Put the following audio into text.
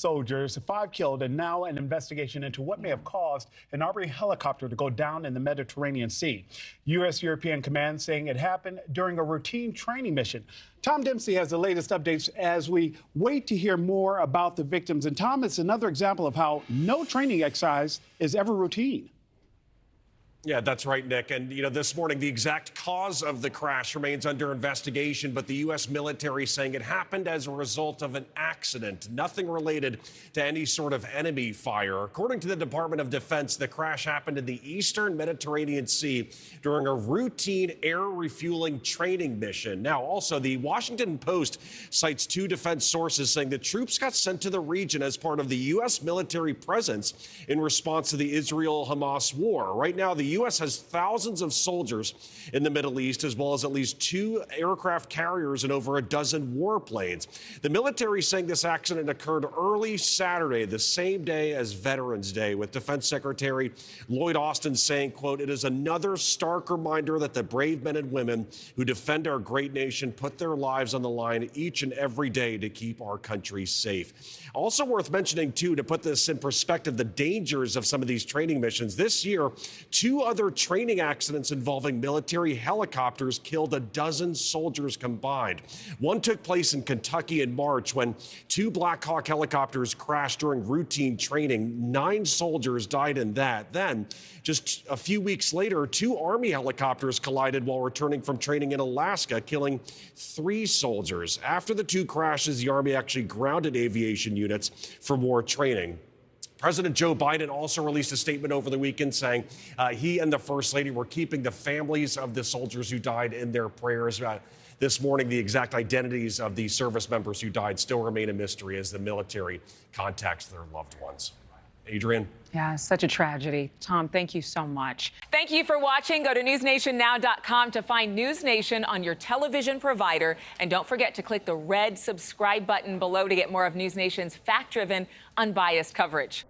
soldiers, 5 killed, and now an investigation into what may have caused an Army helicopter to go down in the Mediterranean Sea. U.S. European Command saying it happened during a routine training mission. Tom Dempsey has the latest updates as we wait to hear more about the victims. And Tom, it's another example of how no training exercise is ever routine. Yeah, that's right, Nick. And, this morning, the exact cause of the crash remains under investigation, but the U.S. military saying it happened as a result of an accident, nothing related to any sort of enemy fire. According to the Department of Defense, the crash happened in the eastern Mediterranean Sea during a routine air refueling training mission. Now, also, the Washington Post cites 2 defense sources saying that troops got sent to the region as part of the U.S. military presence in response to the Israel-Hamas war. Right now, the U.S. has thousands of soldiers in the Middle East, as well as at least 2 aircraft carriers and over a dozen warplanes. The military saying this accident occurred early Saturday, the same day as Veterans Day, with Defense Secretary Lloyd Austin saying, quote, "It is another stark reminder that the brave men and women who defend our great nation put their lives on the line each and every day to keep our country safe." Also worth mentioning, too, to put this in perspective, the dangers of some of these training missions. This year, 2 other training accidents involving military helicopters killed a dozen soldiers combined. One took place in Kentucky in March when 2 Black Hawk helicopters crashed during routine training. 9 soldiers died in that. Then, just a few weeks later, 2 Army helicopters collided while returning from training in Alaska, killing 3 soldiers. After the 2 crashes, the Army actually grounded aviation units for more training. President Joe Biden also released a statement over the weekend saying he and the First Lady were keeping the families of the soldiers who died in their prayers. This morning, the exact identities of the service members who died still remain a mystery as the military contacts their loved ones. Adrienne? Yeah, such a tragedy. Tom, thank you so much. Thank you for watching. Go to newsnationnow.com to find News Nation on your television provider. And don't forget to click the red subscribe button below to get more of News Nation's fact-driven, unbiased coverage.